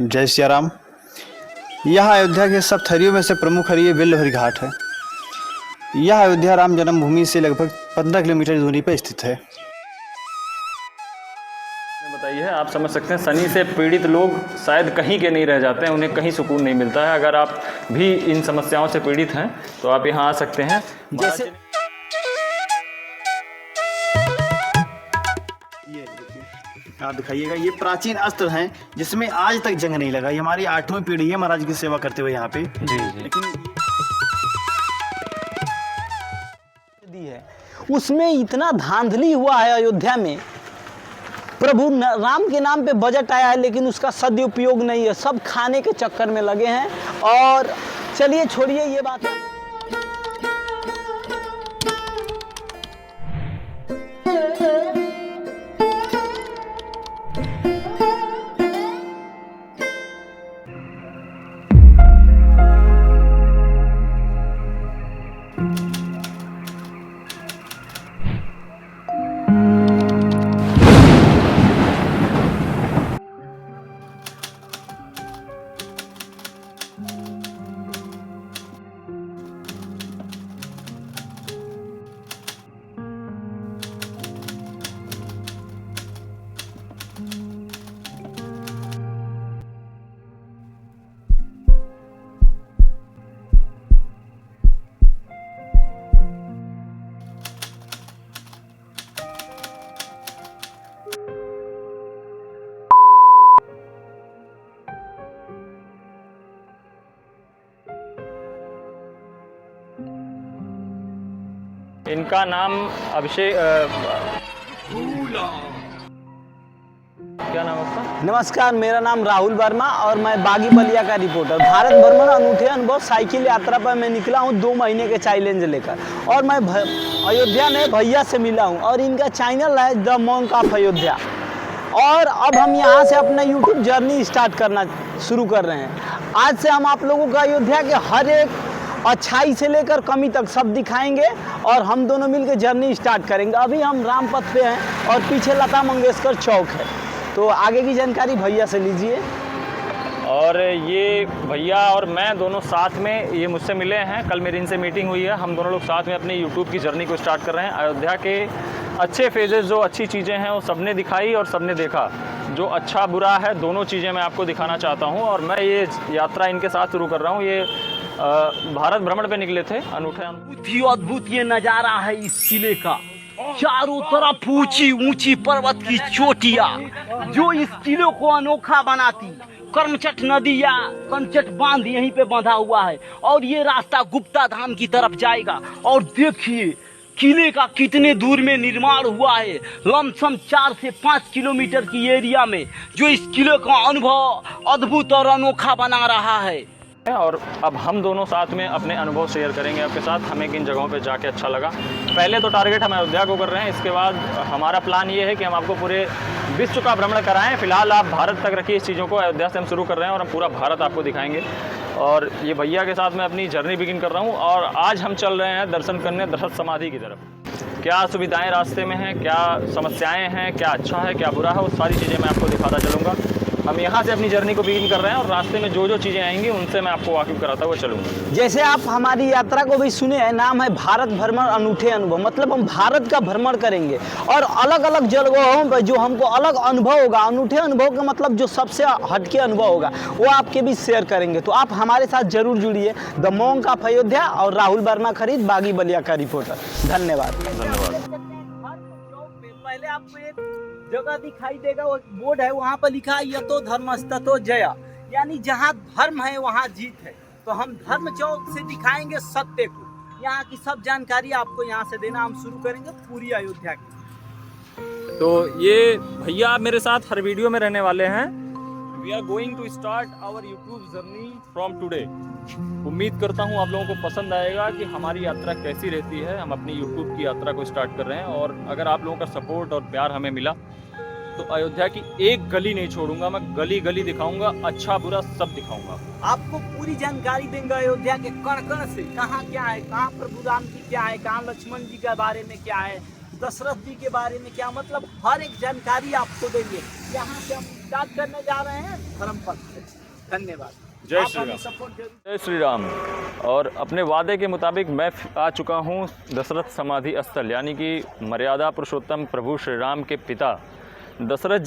जय सिया राम। यह अयोध्या के सब थरियों में से प्रमुख हरिये बिल्लभरी घाट है। यह अयोध्या राम जन्मभूमि से लगभग 15 किलोमीटर दूरी पर स्थित है। बताइए, आप समझ सकते हैं शनि से पीड़ित लोग शायद कहीं के नहीं रह जाते हैं, उन्हें कहीं सुकून नहीं मिलता है। अगर आप भी इन समस्याओं से पीड़ित हैं तो आप यहाँ आ सकते हैं। जैसे आप दिखाइएगा, ये प्राचीन अस्त्र हैं जिसमें आज तक जंग नहीं लगा। ये हमारी 8वीं पीढ़ी है महाराज की सेवा करते हुए यहाँ पे। जी जी। लेकिन दी है उसमें इतना धांधली हुआ है अयोध्या में। प्रभु राम के नाम पे बजट आया है लेकिन उसका सदुपयोग नहीं है, सब खाने के चक्कर में लगे हैं। और चलिए छोड़िए ये बात। इनका नाम अभिषेक, क्या नाम है उसका? नमस्कार, मेरा नाम राहुल वर्मा और मैं बागी बलिया का रिपोर्टर। भारत भ्रमण अनूठे अनुभव साइकिल यात्रा पर मैं निकला हूँ 2 महीने के चैलेंज लेकर। और मैं अयोध्या में भैया से मिला हूँ और इनका चैनल है द मॉन्क ऑफ अयोध्या। और अब हम यहाँ से अपना यूट्यूब जर्नी स्टार्ट करना शुरू कर रहे हैं। आज से हम आप लोगों को अयोध्या के हर एक अच्छाई से लेकर कमी तक सब दिखाएंगे और हम दोनों मिलकर जर्नी स्टार्ट करेंगे। अभी हम रामपथ पे हैं और पीछे लता मंगेशकर चौक है, तो आगे की जानकारी भैया से लीजिए। और ये भैया और मैं दोनों साथ में, ये मुझसे मिले हैं, कल मेरी इनसे मीटिंग हुई है। हम दोनों लोग साथ में अपनी यूट्यूब की जर्नी को स्टार्ट कर रहे हैं। अयोध्या के अच्छे फेजेस, जो अच्छी चीज़ें हैं वो सबने दिखाई और सबने देखा। जो अच्छा बुरा है दोनों चीज़ें मैं आपको दिखाना चाहता हूँ और मैं ये यात्रा इनके साथ शुरू कर रहा हूँ। ये भारत भ्रमण पे निकले थे। अनूठे अद्भुत ये नज़ारा है इस किले का। चारों तरफ ऊंची ऊंची पर्वत की चोटियां जो इस किले को अनोखा बनाती। कर्मचट नदी या कर्मचट बांध यहीं पे बंधा हुआ है और ये रास्ता गुप्ता धाम की तरफ जाएगा। और देखिए किले का कितने दूर में निर्माण हुआ है। लमसम 4 से 5 किलोमीटर की एरिया में, जो इस किले का अनुभव अद्भुत और अनोखा बना रहा है। और अब हम दोनों साथ में अपने अनुभव शेयर करेंगे आपके साथ, हमें किन जगहों पे जाके अच्छा लगा। पहले तो टारगेट हम अयोध्या को कर रहे हैं, इसके बाद हमारा प्लान ये है कि हम आपको पूरे विश्व का भ्रमण कराएं। फिलहाल आप भारत तक रखिए इस चीज़ों को। अयोध्या से हम शुरू कर रहे हैं और हम पूरा भारत आपको दिखाएंगे। और ये भैया के साथ मैं अपनी जर्नी बिगिन कर रहा हूँ और आज हम चल रहे हैं दर्शन करने दशरथ समाधि की तरफ। क्या सुविधाएँ रास्ते में हैं, क्या समस्याएँ हैं, क्या अच्छा है, क्या बुरा है, वो सारी चीज़ें मैं आपको दिखाता चलूँगा। हम यहाँ से अपनी जर्नी को बिगिन कर रहे हैं और रास्ते में जो जो चीज़ें आएंगी उनसे मैं आपको वाकिफ कराता हुआ चलूँगा। जैसे आप हमारी यात्रा को भी सुने हैं, नाम है भारत भ्रमण अनूठे अनुभव। मतलब हम भारत का भ्रमण करेंगे और अलग अलग जगहों पर जो हमको अलग अनुभव होगा। अनूठे अनुभव का मतलब जो सबसे हटके अनुभव होगा वो आपके भी शेयर करेंगे। तो आप हमारे साथ जरूर जुड़िए। द मॉन्क ऑफ अयोध्या और राहुल वर्मा खरीद, बागी बलिया का रिपोर्टर। धन्यवाद। पहले आपको एक जगह दिखाई देगा, वो बोर्ड है, वहाँ पर लिखा है यतो धर्मस्ततो जया, यानी जहाँ धर्म है वहाँ जीत है। तो हम धर्म चौक से दिखाएंगे सत्य को। यहाँ की सब जानकारी आपको यहाँ से देना हम शुरू करेंगे पूरी अयोध्या की। तो ये भैया मेरे साथ हर वीडियो में रहने वाले हैं। We are going to start our YouTube journey from today. उम्मीद करता हूँ आप लोगों को पसंद आएगा कि हमारी यात्रा कैसी रहती है। हम अपनी यूट्यूब की यात्रा को स्टार्ट कर रहे हैं और अगर आप लोगों का सपोर्ट और प्यार हमें मिला तो अयोध्या की एक गली नहीं छोड़ूंगा। मैं गली गली दिखाऊंगा, अच्छा बुरा सब दिखाऊंगा। आपको पूरी जानकारी देंगे अयोध्या के कण कण से, कहाँ क्या है, कहाँ प्रभु राम की क्या है, कहाँ लक्ष्मण जी के बारे में क्या है, दशरथ जी के बारे में क्या, मतलब हर एक जानकारी आपको देंगे। यहाँ से हम स्टार्ट करने जा रहे हैं धर्मपथ से। धन्यवाद। जय आप श्री हमें राम। सपोर्ट जरूर। जय श्री राम। और अपने वादे के मुताबिक मैं आ चुका हूँ दशरथ समाधि स्थल, यानी कि मर्यादा पुरुषोत्तम प्रभु श्री राम के पिता दशरथ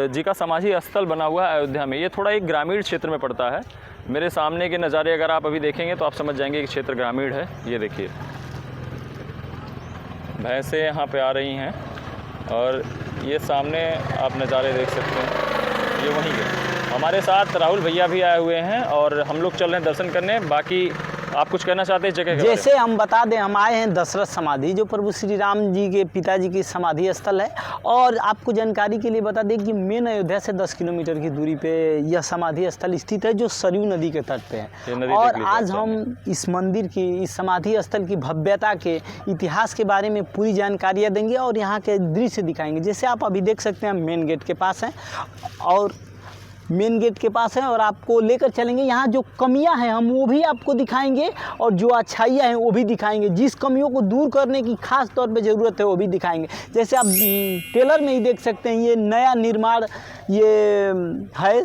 जी का समाधि स्थल बना हुआ है अयोध्या में। ये थोड़ा एक ग्रामीण क्षेत्र में पड़ता है। मेरे सामने के नज़ारे अगर आप अभी देखेंगे तो आप समझ जाएंगे कि क्षेत्र ग्रामीण है। ये देखिए भैंसें यहाँ पे आ रही हैं और ये सामने आप नज़ारे देख सकते हैं, ये वहीं के। हमारे साथ राहुल भैया भी आए हुए हैं और हम लोग चल रहे हैं दर्शन करने। बाकी आप कुछ कहना चाहते हैं इस जगह के बारे में? जैसे हम बता दें, हम आए हैं दशरथ समाधि, जो प्रभु श्री राम जी के पिताजी की समाधि स्थल है। और आपको जानकारी के लिए बता दें कि मेन अयोध्या से 10 किलोमीटर की दूरी पे यह समाधि स्थल स्थित है, जो सरयू नदी के तट पे है। और आज हम इस मंदिर की, इस समाधि स्थल की भव्यता के इतिहास के बारे में पूरी जानकारियाँ देंगे और यहाँ के दृश्य दिखाएंगे। जैसे आप अभी देख सकते हैं, मेन गेट के पास हैं और आपको लेकर चलेंगे। यहाँ जो कमियां हैं हम वो भी आपको दिखाएंगे और जो अच्छाइयाँ हैं वो भी दिखाएंगे। जिस कमियों को दूर करने की खास तौर पे ज़रूरत है वो भी दिखाएंगे। जैसे आप ट्रेलर में ही देख सकते हैं, ये नया निर्माण ये है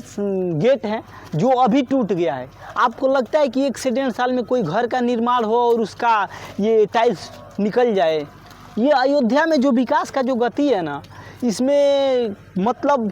गेट है जो अभी टूट गया है। आपको लगता है कि 1 से 1.5 साल में कोई घर का निर्माण हो और उसका ये टाइल्स निकल जाए। ये अयोध्या में जो विकास का जो गति है ना, इसमें मतलब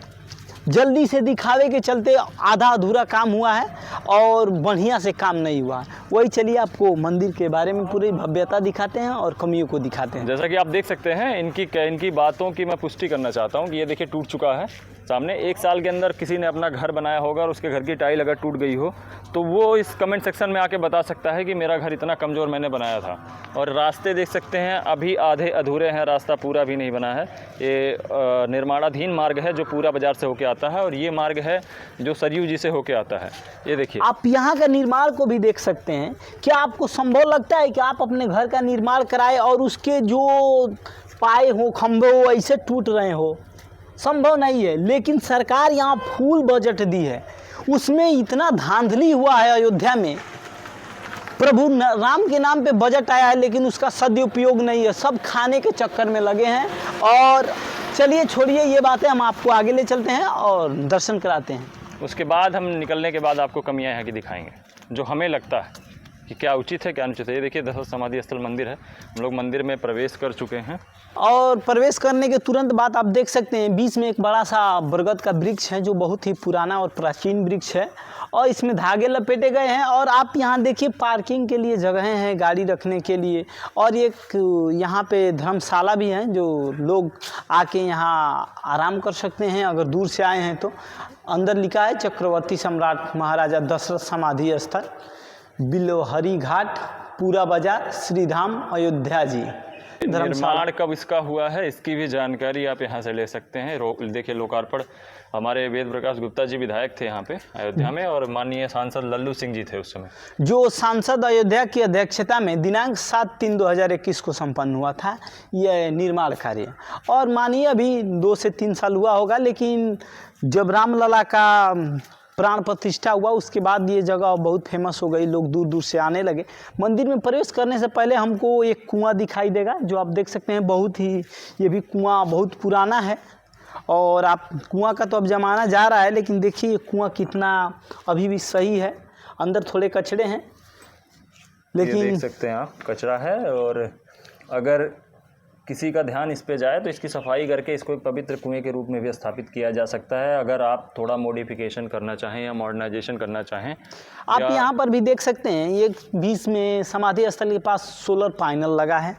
जल्दी से दिखावे के चलते आधा अधूरा काम हुआ है और बढ़िया से काम नहीं हुआ। वही चलिए आपको मंदिर के बारे में पूरी भव्यता दिखाते हैं और कमियों को दिखाते हैं। जैसा कि आप देख सकते हैं, इनकी बातों की मैं पुष्टि करना चाहता हूं कि ये देखिए टूट चुका है सामने। 1 साल के अंदर किसी ने अपना घर बनाया होगा और उसके घर की टाइल अगर टूट गई हो तो वो इस कमेंट सेक्शन में आके बता सकता है कि मेरा घर इतना कमज़ोर मैंने बनाया था। और रास्ते देख सकते हैं अभी आधे अधूरे हैं, रास्ता पूरा भी नहीं बना है। ये निर्माणाधीन मार्ग है जो पूरा बाजार से होके आता है और ये मार्ग है जो सरयू जी से होके आता है। ये देखिए आप यहाँ का निर्माण को भी देख सकते हैं। क्या आपको संभव लगता है कि आप अपने घर का निर्माण कराएं और उसके जो पाए हो, खंभे हो, ऐसे टूट रहे हो? संभव नहीं है। लेकिन सरकार यहाँ फुल बजट दी है, उसमें इतना धांधली हुआ है अयोध्या में। प्रभु राम के नाम पे बजट आया है लेकिन उसका सदुपयोग नहीं है, सब खाने के चक्कर में लगे हैं। और चलिए छोड़िए ये बातें, हम आपको आगे ले चलते हैं और दर्शन कराते हैं। उसके बाद हम निकलने के बाद आपको कमियां यहाँ की दिखाएंगे जो हमें लगता है कि क्या उचित है क्या अनुचित है। ये देखिए दशरथ समाधि स्थल मंदिर है। हम लोग मंदिर में प्रवेश कर चुके हैं और प्रवेश करने के तुरंत बाद आप देख सकते हैं बीच में एक बड़ा सा बरगद का वृक्ष है जो बहुत ही पुराना और प्राचीन वृक्ष है और इसमें धागे लपेटे गए हैं। और आप यहाँ देखिए पार्किंग के लिए जगहें हैं गाड़ी रखने के लिए, और एक यहाँ पे धर्मशाला भी है जो लोग आके यहाँ आराम कर सकते हैं अगर दूर से आए हैं तो। अंदर लिखा है चक्रवर्ती सम्राट महाराजा दशरथ समाधि स्थल, बिलोहरी घाट, पूरा बाजार, श्रीधाम, अयोध्या जी। निर्माण कब इसका हुआ है इसकी भी जानकारी आप यहाँ से ले सकते हैं। देखिए लोकार्पण हमारे वेद प्रकाश गुप्ता जी विधायक थे यहाँ पे अयोध्या में और माननीय सांसद लल्लू सिंह जी थे उस समय, जो सांसद अयोध्या की अध्यक्षता में दिनांक 7/3/2021 को संपन्न हुआ था यह निर्माण कार्य। और मानिए अभी 2 से 3 साल हुआ होगा, लेकिन जब रामलला का प्राण प्रतिष्ठा हुआ उसके बाद ये जगह बहुत फेमस हो गई, लोग दूर दूर से आने लगे। मंदिर में प्रवेश करने से पहले हमको एक कुआं दिखाई देगा जो आप देख सकते हैं, बहुत ही ये भी कुआं बहुत पुराना है। और आप कुआं का तो अब ज़माना जा रहा है, लेकिन देखिए ये कुआं कितना अभी भी सही है। अंदर थोड़े कचड़े हैं लेकिन देख सकते हैं आप कचरा है, और अगर किसी का ध्यान इस पे जाए तो इसकी सफाई करके इसको एक पवित्र कुएं के रूप में भी स्थापित किया जा सकता है अगर आप थोड़ा मॉडिफिकेशन करना चाहें या मॉडर्नाइजेशन करना चाहें। आप यहाँ पर भी देख सकते हैं ये बीच में समाधि स्थल के पास सोलर पैनल लगा है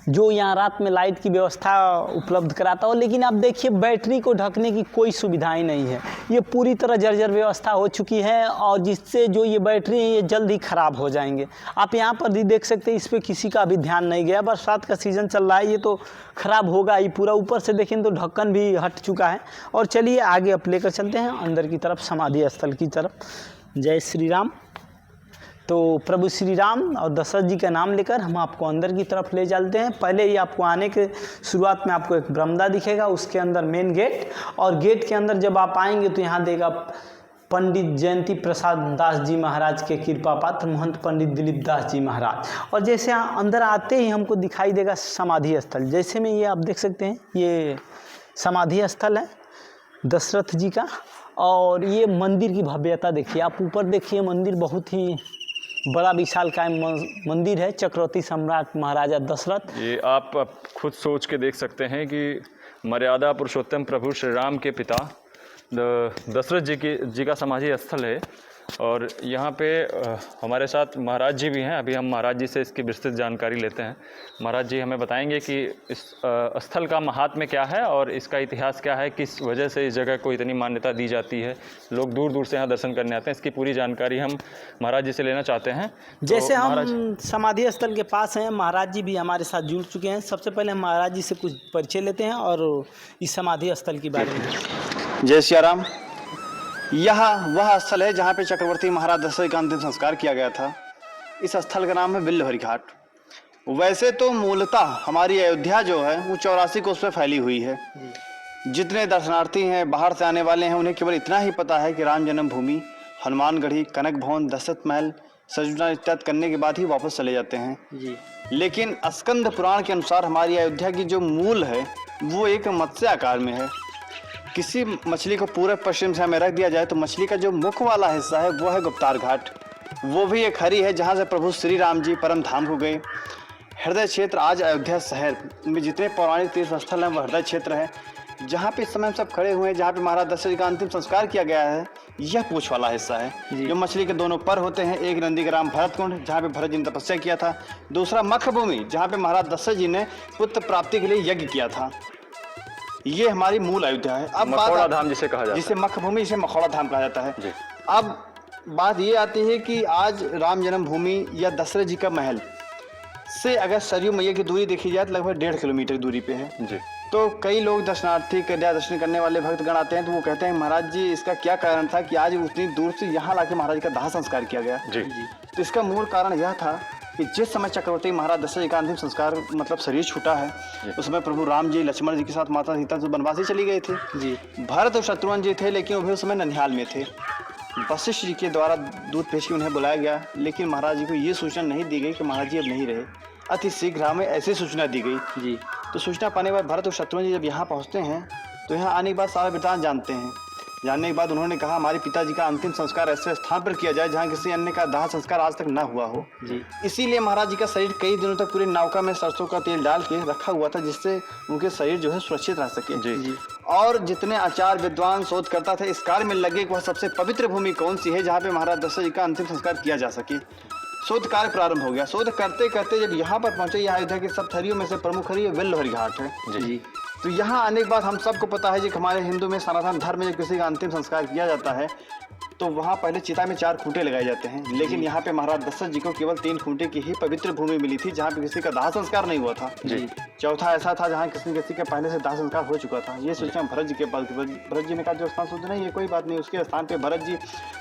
जो यहाँ रात में लाइट की व्यवस्था उपलब्ध कराता हो। लेकिन आप देखिए बैटरी को ढकने की कोई सुविधाएं नहीं है, ये पूरी तरह जर्जर व्यवस्था हो चुकी है और जिससे जो ये बैटरी है ये जल्द ही ख़राब हो जाएंगे। आप यहाँ पर भी देख सकते हैं इस पर किसी का अभी ध्यान नहीं गया, बरसात का सीज़न चल रहा है, ये तो ख़राब होगा ही पूरा। ऊपर से देखें तो ढक्कन भी हट चुका है। और चलिए आगे अब लेकर चलते हैं अंदर की तरफ, समाधि स्थल की तरफ। जय श्री राम। तो प्रभु श्री राम और दशरथ जी का नाम लेकर हम आपको अंदर की तरफ ले चलते हैं। पहले ही आपको आने के शुरुआत में आपको एक बरामदा दिखेगा, उसके अंदर मेन गेट, और गेट के अंदर जब आप आएंगे तो यहाँ देगा पंडित जयंती प्रसाद दास जी महाराज के कृपा पात्र महंत पंडित दिलीप दास जी महाराज। और जैसे अंदर आते ही हमको दिखाई देगा समाधि स्थल। जैसे में ये आप देख सकते हैं, ये समाधि स्थल है दशरथ जी का। और ये मंदिर की भव्यता देखिए, आप ऊपर देखिए, मंदिर बहुत ही बड़ा विशालकाय मंदिर है। चक्रवर्ती सम्राट महाराजा दशरथ। ये आप खुद सोच के देख सकते हैं कि मर्यादा पुरुषोत्तम प्रभु श्री राम के पिता दशरथ जी का समाधि स्थल है। और यहाँ पे हमारे साथ महाराज जी भी हैं। अभी हम महाराज जी से इसकी विस्तृत जानकारी लेते हैं। महाराज जी हमें बताएंगे कि इस स्थल का महात्म्य क्या है और इसका इतिहास क्या है, किस वजह से इस जगह को इतनी मान्यता दी जाती है, लोग दूर दूर से यहाँ दर्शन करने आते हैं। इसकी पूरी जानकारी हम महाराज जी से लेना चाहते हैं। जैसे हम समाधि स्थल के पास हैं, महाराज जी भी हमारे साथ जुड़ चुके हैं। सबसे पहले हम महाराज जी से कुछ परिचय लेते हैं और इस समाधि स्थल के बारे में। जय सियाराम। यह वह स्थल है जहाँ पे चक्रवर्ती महाराज दशरथ का अंतिम संस्कार किया गया था। इस स्थल का नाम है बिल्लहरी घाट। वैसे तो मूलतः हमारी अयोध्या जो है वो 84 कोस पे फैली हुई है। जितने दर्शनार्थी हैं, बाहर से आने वाले हैं, उन्हें केवल इतना ही पता है कि राम जन्मभूमि, हनुमानगढ़ी, कनक भवन, दशरथ महल, सजुना इत्यादि करने के बाद ही वापस चले जाते हैं जी। लेकिन स्कंद पुराण के अनुसार हमारी अयोध्या की जो मूल है वो एक मत्स्य आकार में है। किसी मछली को पूरे पश्चिम से हमें रख दिया जाए तो मछली का जो मुख वाला हिस्सा है वो है गुप्तार घाट। वो भी एक हरी है जहाँ से प्रभु श्री राम जी परम धाम को गए। हृदय क्षेत्र आज अयोध्या शहर में जितने पौराणिक तीर्थ स्थल हैं वो हृदय क्षेत्र है। जहाँ पे इस समय हम सब खड़े हुए हैं, जहाँ पे महाराज दशरथ जी का अंतिम संस्कार किया गया है, यह पूछ वाला हिस्सा है। जो मछली के दोनों पर होते हैं, एक नंदीग्राम भरतकुंड जहाँ पे भरत जी ने तपस्या किया था, दूसरा मखभूमि जहाँ पे महाराज दशरथ जी ने पुत्र प्राप्ति के लिए यज्ञ किया था। ये हमारी मूल अयोध्या है। अब मखौड़ा धाम जिसे कहा जाता है, जिसे मखभूमि, इसे मखौड़ा धाम कहा जाता है। अब बात ये आती है कि आज राम जन्मभूमि या दशरथ जी का महल से अगर सरयू मैया की दूरी देखी जाए तो लगभग 1.5 किलोमीटर दूरी पे है जी। तो कई लोग दर्शनार्थी कन्या दर्शन करने वाले भक्तगण आते हैं तो वो कहते हैं महाराज जी इसका क्या कारण था कि आज उतनी दूर से यहाँ लाके महाराज का दाह संस्कार किया गया जी। तो इसका मूल कारण यह था कि जिस समय चक्रवर्ती महाराज दशरथ जी का अंतिम संस्कार मतलब शरीर छूटा है, उस समय प्रभु राम जी लक्ष्मण जी के साथ माता सीता से वनवासी चली गए थे जी। भरत और शत्रुघ्न जी थे लेकिन वो भी उस समय ननिहाल में थे। वशिष्ठ जी के द्वारा दूध पेश की उन्हें बुलाया गया, लेकिन महाराज जी को ये सूचना नहीं दी गई कि महाराज जी अब नहीं रहे। अति शीघ्र हमें ऐसी सूचना दी गई जी। तो सूचना पाने के बाद भरत और शत्रुघ्न जी जब यहाँ पहुँचते हैं तो यहाँ आने के बाद सारा वृतांत जानते हैं। जानने के बाद उन्होंने कहा हमारे पिताजी का अंतिम संस्कार ऐसे स्थान पर किया जाए जहाँ किसी अन्य का दाह संस्कार आज तक न हुआ हो जी। इसीलिए महाराज जी का शरीर कई दिनों तक पूरी नौका में सरसों का तेल डाल के रखा हुआ था, जिससे उनके शरीर जो है सुरक्षित रह सके जी। और जितने आचार्य विद्वान शोधकर्ता थे इस कार्य में लगे कि वह सबसे पवित्र भूमि कौन सी है जहाँ पे महाराज दशरथ जी का अंतिम संस्कार किया जा सके। शोध कार्य प्रारंभ हो गया। शोध करते करते जब यहाँ पर पहुंचे, यहाँ अयोध्या की सब थरियों में से प्रमुख हरी बिल्लहरी घाट है जी। तो यहाँ आने के बाद हम सबको पता है कि हमारे हिंदू में सनातन धर्म में जब किसी का अंतिम संस्कार किया जाता है तो वहाँ पहले चिता में 4 खूंटे लगाए जाते हैं, लेकिन यहाँ पे महाराज दशरथ जी को केवल 3 खूंटे की ही पवित्र भूमि मिली थी जहाँ पे किसी का दाह संस्कार नहीं हुआ था जी। चौथा ऐसा था जहाँ किसी के पहले से दाह संस्कार हो चुका था। ये सूचना भरत जी के पास, भरत जी ने कहा जो स्थान शुद्ध नहीं, ये कोई बात नहीं। उसके स्थान पे भरत जी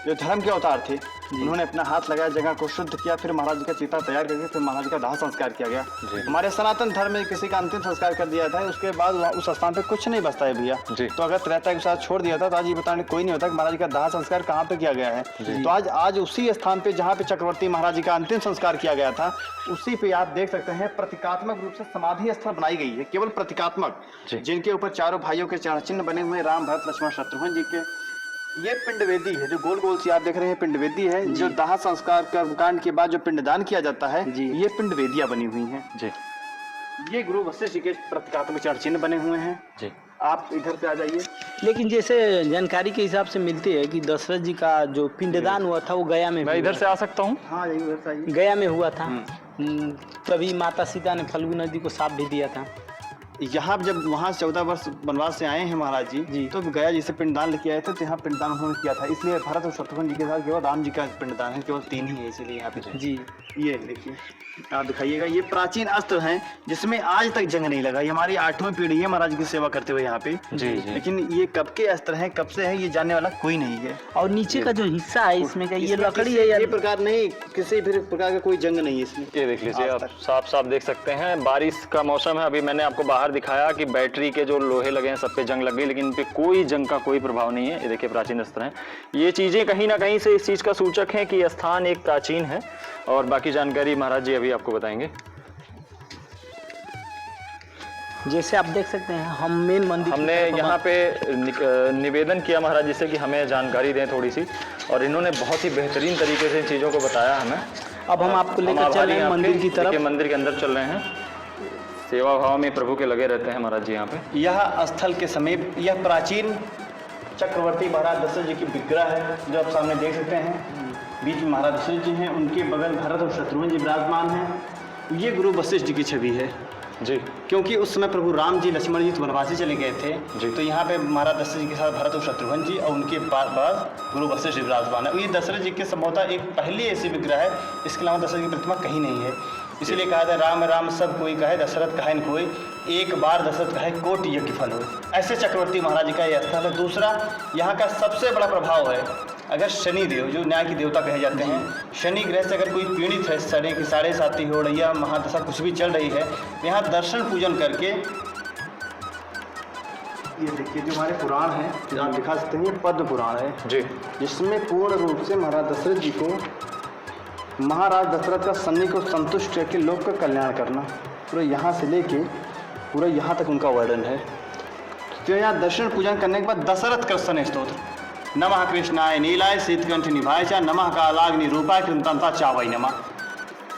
जो धर्म के अवतार थे उन्होंने अपना हाथ लगाया, जगह को शुद्ध किया, फिर महाराज जी का चिता तैयार करके फिर महाराज का दाह संस्कार किया गया। हमारे सनातन धर्म में किसी का अंतिम संस्कार कर दिया था, उसके बाद उस स्थान पे कुछ नहीं बचता है भैया। तो अगर त्रेता के साथ छोड़ दिया था तो आज ये बताने कोई नहीं होता कि महाराज का दाह संस्कार कहाँ पे किया गया है। तो आज उसी स्थान पे जहाँ पे चक्रवर्ती महाराज जी का अंतिम संस्कार किया गया था, उसी पे आप देख सकते हैं प्रतीकात्मक रूप से समाधि स्थल बनाई गई है, केवल प्रतीकात्मक, जिनके ऊपर चारों भाइयों के चरण चिन्ह बने हुए, राम भरत लक्ष्मण शत्रुघ्न जी के। ये पिंड वेदी है जो गोल गोल सी आप देख रहे हैं, पिंड वेदी है। जो दाह संस्कार कांड के बाद जो पिंडदान किया जाता है, ये पिंड वेदियां बनी हुई हैं। ये गुरु वशिष्ठ जी के प्रतीकात्मक चरण चिन्ह बने हुए हैं। आप इधर से आ जाइए। लेकिन जैसे जानकारी के हिसाब से मिलती है कि दशरथ जी का जो पिंडदान हुआ था वो गया में, मैं इधर से आ सकता हूँ? हाँ इधर से आइए। गया में हुआ था। तभी माता सीता ने फल्गु नदी को साफ भी दिया था। यहाँ जब वहाँ 14 वर्ष वनवास से आए हैं महाराज जी तो गया जिसे पिंडदान लेके आए थे तो यहाँ पिंडदान उन्होंने किया था। इसलिए भरत और शत्रुघ्न जी के साथ केवल राम जी का पिंडदान है, केवल 3 ही है, इसीलिए यहाँ पे जी। ये देखिए आप दिखाइएगा, ये प्राचीन अस्त्र हैं जिसमें आज तक जंग नहीं लगा। ये हमारी 8वीं पीढ़ी है महाराज की सेवा करते हुए यहाँ पे जी। लेकिन ये कब के अस्त्र हैं, कब से है, ये जानने वाला कोई नहीं है। और नीचे का जो हिस्सा है इसमें का ये लकड़ी है, ये प्रकार नहीं, किसी भी प्रकार का कोई जंग नहीं है इसमें। ये देख लीजिए आप, साफ साफ देख सकते हैं। बारिश का मौसम है, अभी मैंने आपको बाहर बाहर दिखाया कि बैटरी के जो लोहे लगे हैं सब पे जंग लग गई, लेकिन इन पे कोई जंग का कोई प्रभाव नहीं है। ये देखिए प्राचीन अस्त्र हैं। ये चीज़ें कहीं ना कहीं से इस चीज़ का सूचक है कि यह स्थान एक प्राचीन है। और बाकी जानकारी महाराज जी अभी आपको बताएंगे। जैसे आप देख सकते हैं हम मेन मंदिर हमने यहाँ पे निवेदन किया महाराज जी से कि हमें जानकारी दें थोड़ी सी, और इन्होंने बहुत ही बेहतरीन तरीके से इन चीज़ों को बताया हमें। अब हम आपको लेकर चल रहे हैं मंदिर की तरफ। मंदिर के अंदर चल रहे हैं, सेवा भाव में प्रभु के लगे रहते हैं महाराज जी यहाँ पे। यह स्थल के समीप यह प्राचीन चक्रवर्ती महाराज दशरथ जी की विग्रह है जो आप सामने देख सकते हैं। बीच में महाराज दशरथ जी हैं, उनके बगल भरत और शत्रुघ्न जी विराजमान हैं। ये गुरु वशिष्ठ जी की छवि है जी, क्योंकि उस समय प्रभु राम जी लक्ष्मण जी वनवासी चले गए थे जी। तो यहाँ पे महाराज दशरथ जी के साथ भरत और शत्रुघ्न जी और उनके बाद गुरु वशिष्ठ जी विराजमान है। ये दशरथ जी के संभवतः एक पहली ऐसी विग्रह है, इसके अलावा दशरथ की प्रतिमा कहीं नहीं है। इसीलिए कहा था राम राम सब कोई कहे, दशरथ कहे न कोई, एक बार दशरथ कहे कोटि यज्ञ फल हो। ऐसे चक्रवर्ती महाराज जी का यह स्थल है। दूसरा, यहाँ का सबसे बड़ा प्रभाव है, अगर शनि देव जो न्याय की देवता कहे जाते हैं, शनि ग्रह से अगर कोई पीड़ित है, शनि की साढ़े साथी हो रही है, महादशा कुछ भी चल रही है, यहाँ दर्शन पूजन करके, ये देखिए जो हमारे पुराण है जो आप दिखा सकते हैं, ये पद्म पुराण है जी, जिसमें पूर्ण रूप से महाराज दशरथ जी को, महाराज दशरथ का शनि को संतुष्ट करके लोक का कल्याण करना, पूरा यहाँ से लेके पूरा यहाँ तक उनका वर्णन है। तो यहाँ दर्शन पूजन करने के बाद दशरथ कृष्ण स्तोत्र, नमः कृष्णाय नीलाय शीतकंठ निभाय चा, नमः कालाग्नि रूपाय कृतंता चावई नमः,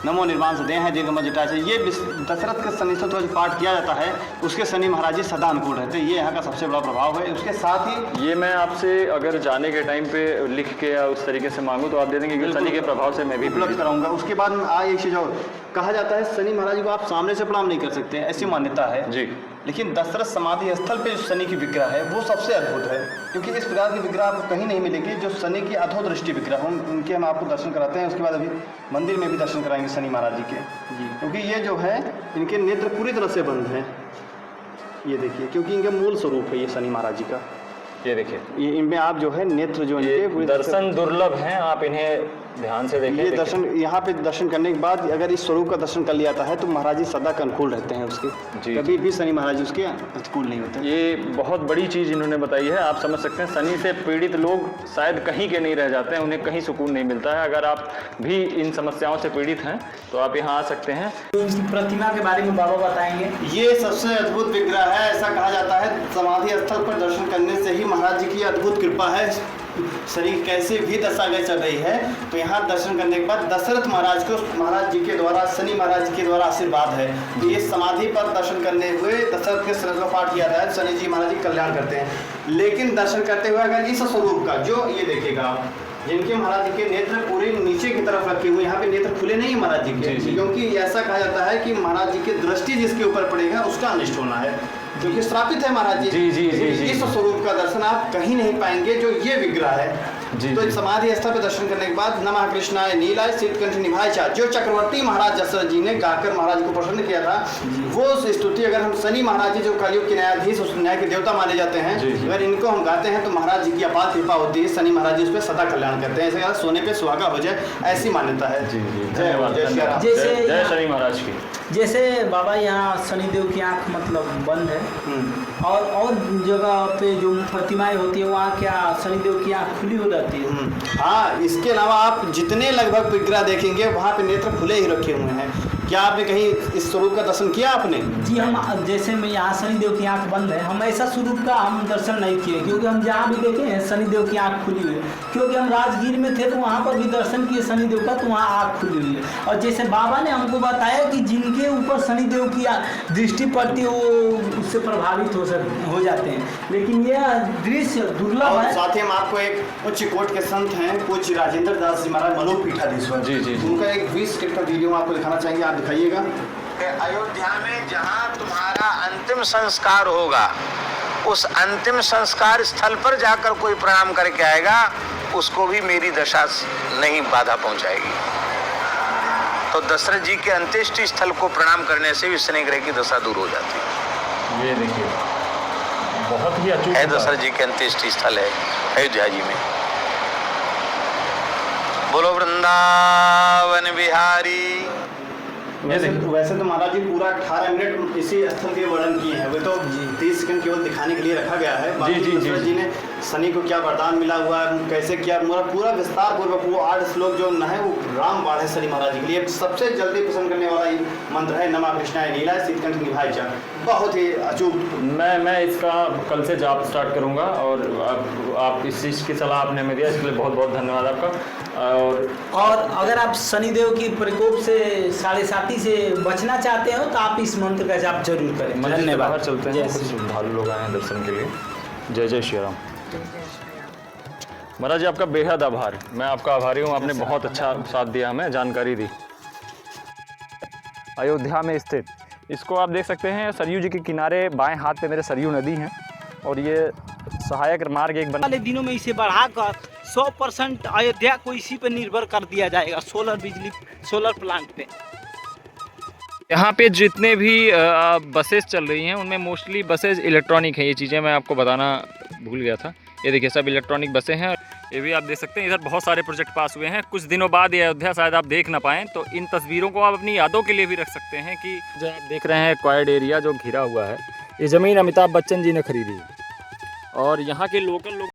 नमो निर्वाण से देह दीर्घ जटा से, ये दशरथ के शनि स्तोत्र जो पाठ किया जाता है उसके शनि महाराज जी सदा अनुकूल रहते हैं। ये यहाँ का सबसे बड़ा प्रभाव है। उसके साथ ही ये मैं आपसे अगर जाने के टाइम पे लिख के या उस तरीके से मांगूँ तो आप दे देंगे कि शनि के प्रभाव से मैं भी उपलब्ध कराऊंगा। उसके बाद में एक चीज़ और कहा जाता है, शनि महाराज को आप सामने से प्रणाम नहीं कर सकते, ऐसी मान्यता है जी। लेकिन दशरथ समाधि स्थल पे जो शनि की विग्रह है वो सबसे अद्भुत है, क्योंकि इस प्रकार की विग्रह आपको कहीं नहीं मिलेगी जो शनि की अधोदृष्टि विग्रह हो। उनके हम आपको दर्शन कराते हैं, उसके बाद अभी मंदिर में भी दर्शन कराएंगे शनि महाराज जी के, क्योंकि ये जो है इनके नेत्र पूरी तरह से बंद हैं। ये देखिए, क्योंकि इनका मूल स्वरूप है ये शनि महाराज जी का। ये देखिए, ये इनमें आप जो है नेत्र जो इनके पूरी तरह से- दर्शन दुर्लभ हैं, आप इन्हें ध्यान से देखें। ये दर्शन यहाँ पे दर्शन करने के बाद अगर इस स्वरूप का दर्शन कर लिया जाता है तो महाराज जी सदा अनुकूल रहते हैं उसके, जी। कभी भी शनि महाराज जी उसके प्रतिकूल नहीं होते। ये बहुत बड़ी चीज़ इन्होंने बताई है। आप समझ सकते हैं शनि से पीड़ित लोग शायद कहीं के नहीं रह जाते हैं, उन्हें कहीं सुकून नहीं मिलता है। अगर आप भी इन समस्याओं से पीड़ित हैं तो आप यहाँ आ सकते हैं। इनकी प्रतिमा के बारे में बाबा बताएंगे। ये सबसे अद्भुत विग्रह है। ऐसा कहा जाता है समाधि स्थल पर दर्शन करने से ही महाराज जी की अद्भुत कृपा है। शरीर कैसे भी दशा गए चल रही है तो यहाँ दर्शन करने के बाद दशरथ महाराज को महाराज जी के द्वारा, शनि महाराज जी के द्वारा आशीर्वाद है। तो ये समाधि पर दर्शन करने हुए दशरथ के शरण का पाठ किया जाता है, शनि जी महाराज जी कल्याण करते हैं। लेकिन दर्शन करते हुए अगर इस स्वरूप का जो ये देखिएगा आप, जिनके महाराज जी के नेत्र पूरे नीचे की तरफ रखे हुए, यहाँ पे नेत्र खुले नहीं महाराज जी के, क्योंकि ऐसा कहा जाता है कि महाराज जी की दृष्टि जिसके ऊपर पड़ेगा उसका अनिष्ट होना है, क्योंकि श्रापित है महाराज जी। जी। इस स्वरूप का दर्शन आप कहीं नहीं पाएंगे जो ये विग्रह है। तो समाधि स्थल पर दर्शन करने के बाद नमः कृष्णाय नीलाय शीतकंठ निभाय चा, जो चक्रवर्ती महाराज दशरथ जी ने गाकर महाराज को प्रसन्न किया था, वो स्तुति अगर हम शनि महाराज जी जो कलयुग के न्यायाधीश, उस न्याय के देवता माने जाते हैं, अगर इनको हम गाते हैं तो महाराज जी की अपार कृपा होती है। शनि महाराज जी उस पर सदा कल्याण करते हैं, ऐसे सोने पे सुहागा हो जाए, ऐसी मान्यता है। जय शनि महाराज की। जैसे बाबा यहाँ शनिदेव की आंख मतलब बंद है, और जगह पे जो प्रतिमाएं होती है वहाँ क्या शनिदेव की आंख खुली हो जाती है? हाँ, इसके अलावा आप जितने लगभग विग्रह देखेंगे वहाँ पे नेत्र खुले ही रखे हुए हैं। क्या आपने कहीं इस स्वरूप का दर्शन किया आपने? जी, हम जैसे में यहाँ शनिदेव की आंख बंद है, हम ऐसा स्वरूप का हम दर्शन नहीं किए, क्योंकि हम जहाँ भी देखे हैं शनिदेव की आंख खुली हुई है। क्योंकि हम राजगीर में थे तो वहाँ पर भी दर्शन किए शनिदेव का, तो वहाँ आंख खुली हुई है। और जैसे बाबा ने हमको बताया कि जिनके ऊपर शनिदेव की दृष्टि पड़ती है वो उससे प्रभावित हो जाते हैं, लेकिन यह दृश्य दुर्लभ है। साथ ही हम आपको एक उच्च कोट के संत हैं पूज्य राजेंद्र दास जी महाराज मनोपीठाधीश्वर, जी। उनका एक 20 मिनट का वीडियो आपको दिखाना चाहेंगे, आप दिखाइएगा। अयोध्या में जहाँ तुम्हारा अंतिम संस्कार होगा, उस अंतिम संस्कार स्थल पर जाकर कोई प्रणाम करके आएगा, उसको भी मेरी दशा नहीं बाधा पहुंचाएगी। तो दशरथ जी के अंत्येष्टि स्थल को प्रणाम करने से भी शनि ग्रह की दशा दूर हो जाती है। ये देखिए, बहुत ही अचूक है दशरथ जी के अंत्येष्टि स्थल है अयोध्या जी में। बोलो वृंदावन बिहारी वैसे तो महाराज जी पूरा 18 मिनट इसी स्थल के वर्णन किए हैं, वे तो 30 सेकंड केवल दिखाने के लिए रखा गया है। बाकी दशरथ जी ने शनि को क्या वरदान मिला हुआ है, कैसे किया, पूरा विस्तार पूर्वक वो 8 श्लोक जो न है वो राम बाण है शनि महाराज जी के लिए। सबसे जल्दी प्रसन्न करने वाला ये मंत्र है नमः कृष्णाय नीलाय शीतकंठ निभाय च, बहुत ही अचूक। मैं इसका कल से जाप स्टार्ट करूंगा और आप इस चीज़ की सलाह आपने हमें दिया, इसके लिए बहुत बहुत धन्यवाद आपका। और अगर आप शनिदेव की प्रकोप से 7:30 से बचना चाहते हो तो आप इस मंत्र का जाप जरूर करें। धन्यवाद। बाहर चलते हैं, कुछ श्रद्धालु लोग आए हैं दर्शन के लिए। जय जय श्री राम। महाराज जी आपका बेहद आभार, मैं आपका आभारी हूँ, आपने बहुत अच्छा साथ दिया, हमें जानकारी दी। अयोध्या में स्थित इसको आप देख सकते हैं, सरयू जी के किनारे बाएं हाथ पे मेरे सरयू नदी है और ये सहायक मार्ग एक वाले दिनों में इसे बढ़ाकर 100% अयोध्या को इसी पर निर्भर कर दिया जाएगा, सोलर प्लांट पे। यहाँ पे जितने भी बसेस चल रही हैं उनमें मोस्टली बसेस इलेक्ट्रॉनिक हैं। ये चीज़ें मैं आपको बताना भूल गया था, ये देखिए सब इलेक्ट्रॉनिक बसें हैं। ये भी आप देख सकते हैं, इधर बहुत सारे प्रोजेक्ट पास हुए हैं। कुछ दिनों बाद ये अयोध्या शायद आप देख ना पाएँ, तो इन तस्वीरों को आप अपनी यादों के लिए भी रख सकते हैं कि जो आप देख रहे हैं क्वाइड एरिया जो घिरा हुआ है, ये ज़मीन अमिताभ बच्चन जी ने खरीदी है और यहाँ के लोकल लोग